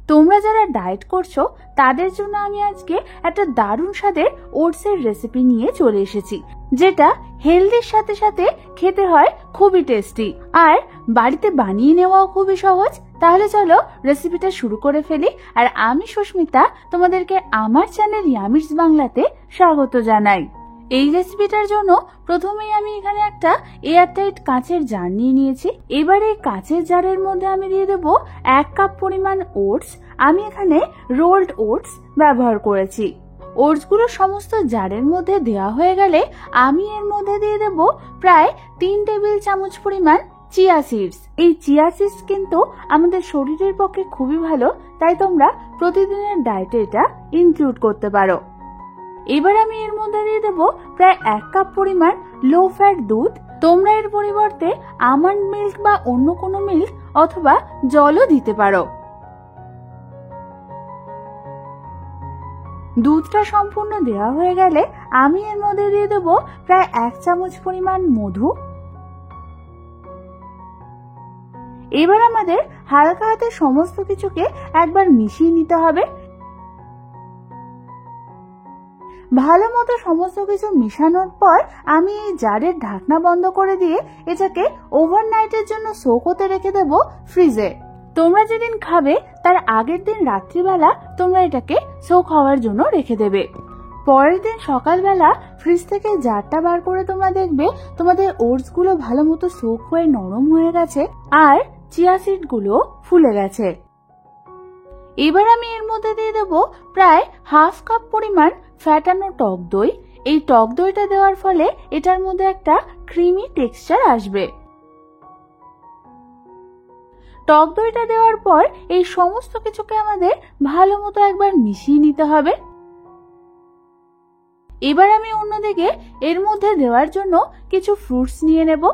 তোমরা যারা ডায়েট করছো তাদের জন্য আমি আজকে একটা দারুণ স্বাদের ওটসের রেসিপি নিয়ে চলে এসেছি, যেটা হেলদির সাথে সাথে খেতে হয় খুবই টেস্টি আর বাড়িতে বানিয়ে নেওয়াও খুবই সহজ। তাহলে চলো রেসিপিটা শুরু করে ফেলি। আর আমি সুস্মিতা তোমাদেরকে আমার চ্যানেল ইয়ামিস বাংলাতে স্বাগত জানাই। এই রেসিপিটার জন্য প্রথমেই আমি এখানে একটা এয়ারটাইট কাঁচের জার নিয়ে নিয়েছি। এবার এই কাঁচের জারের মধ্যে আমি দিয়ে দেবো 1 কাপ পরিমাণ ওটস। আমি এখানে রোলড ওটস ব্যবহার করেছি। ওটসগুলো সমস্ত জারের মধ্যে দেওয়া হয়ে গেলে আমি এর মধ্যে দিয়ে দেবো প্রায় 3 টেবিল চামচ পরিমাণ চিয়া সিডস। এই চিয়া সিডস কিন্তু আমাদের শরীরের পক্ষে খুবই ভালো, তাই তোমরা প্রতিদিনের ডায়েটে এটা ইনক্লুড করতে পারো। এবার আমি এর মধ্যে দিয়ে দেবো প্রায় 1 কাপ পরিমাণ লো ফ্যাট দুধ। তোমরা এর পরিবর্তে আমন্ড মিল্ক বা অন্য কোনো মিল্ক অথবা জলও দিতে পারো। দুধটা সম্পূর্ণ দেওয়া হয়ে গেলে আমি এর মধ্যে দিয়ে দেবো প্রায় 1 চামচ পরিমাণ মধু। এবার আমাদের হালকা হাতে সমস্ত কিছুকে একবার মিশিয়ে নিতে হবে। ভালো মতো সমস্ত কিছু মিশানোর পর আমি এই জারের ঢাকনা বন্ধ করে দিয়ে এটাকে ওভারনাইটের জন্য সোক হতে রেখে দেব ফ্রিজে। তোমরা যেদিন খাবে তার আগের দিন রাত্রিবেলা তোমরা এটাকে সোক হওয়ার জন্য রেখে দেবে। পরের দিন সকালবেলা ফ্রিজ থেকে জারটা বার করে তোমরা দেখবে তোমাদের ওটস গুলো ভালো মতো সোক হয়ে নরম হয়ে গেছে আর চিয়া সিড গুলো ফুলে গেছে। এবার আমি এর মধ্যে দিয়ে দেবো প্রায় 1/2 কাপ পরিমাণ ফ্যাটানো টক দই। এই টক দইটা দেওয়ার ফলে এটার মধ্যে একটা ক্রিমি টেক্সচার আসবে। টক দইটা দেওয়ার পর এই সমস্ত কিছুকে আমাদের ভালো মতো একবার মিশিয়ে নিতে হবে। এবার আমি অন্যদিকে এর মধ্যে দেওয়ার জন্য কিছু ফ্রুটস নিয়ে নেব।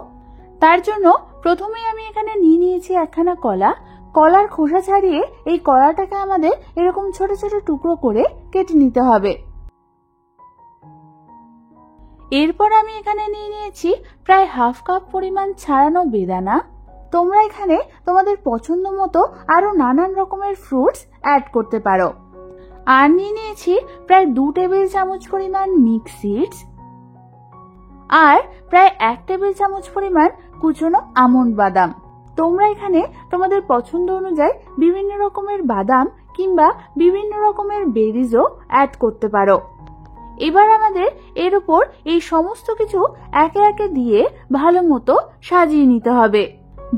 তার জন্য প্রথমেই আমি এখানে নিয়ে নিয়েছি একখানা কলা। কলার খোসা ছাড়িয়ে এই কলাটাকে আমাদের এরকম ছোট ছোট টুকরো করে কেটে নিতে হবে। এরপর আমি এখানে নিয়ে নিয়েছি প্রায় 1/2 কাপ পরিমাণ ছাড়ানো বেদানা। তোমরা এখানে তোমাদের পছন্দ মতো আরো নানান রকমের ফ্রুটস অ্যাড করতে পারো। আর নিয়ে নিয়েছি প্রায় 2 টেবিল চামচ পরিমাণ মিক্স সিডস আর প্রায় 1 টেবিল চামচ পরিমাণ কুচনো আমন্ড বাদাম। তোমরা এখানে তোমাদের পছন্দ অনুযায়ী বিভিন্ন রকমের বাদাম কিংবা বিভিন্ন রকমের বেরিজও অ্যাড করতে পারো। এবার আমাদের এর উপর এই সমস্ত কিছু একে একে দিয়ে ভালো মতো সাজিয়ে নিতে হবে।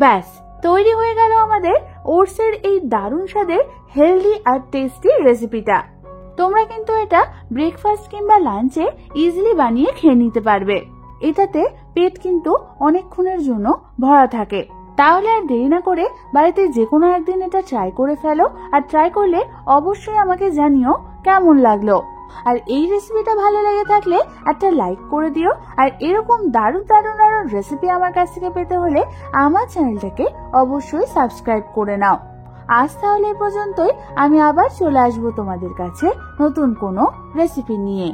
ব্যাস, তৈরি হয়ে গেল আমাদের ওটসের এই দারুণ স্বাদের হেলদি আর টেস্টি রেসিপিটা। তোমরা কিন্তু এটা ব্রেকফাস্ট কিংবা লাঞ্চে ইজিলি বানিয়ে খেয়ে নিতে পারবে। এটাতে পেট কিন্তু অনেকক্ষণের জন্য ভরা থাকে। তাহলে আর দেরি না করে বাড়িতে যে কোনো একদিন এটা ট্রাই করে ফেলো। আর ট্রাই করলে অবশ্যই আমাকে জানিও কেমন লাগলো। আর এই রেসিপিটা ভালো লেগে থাকলে একটা লাইক করে দিও। আর এরকম দারুণ দারুণ আরো রেসিপি আমার কাছ থেকে পেতে হলে আমার চ্যানেলটাকে অবশ্যই সাবস্ক্রাইব করে নাও। আজ তাহলে এই পর্যন্তই। আমি আবার চলে আসবো তোমাদের কাছে নতুন কোনো রেসিপি নিয়ে।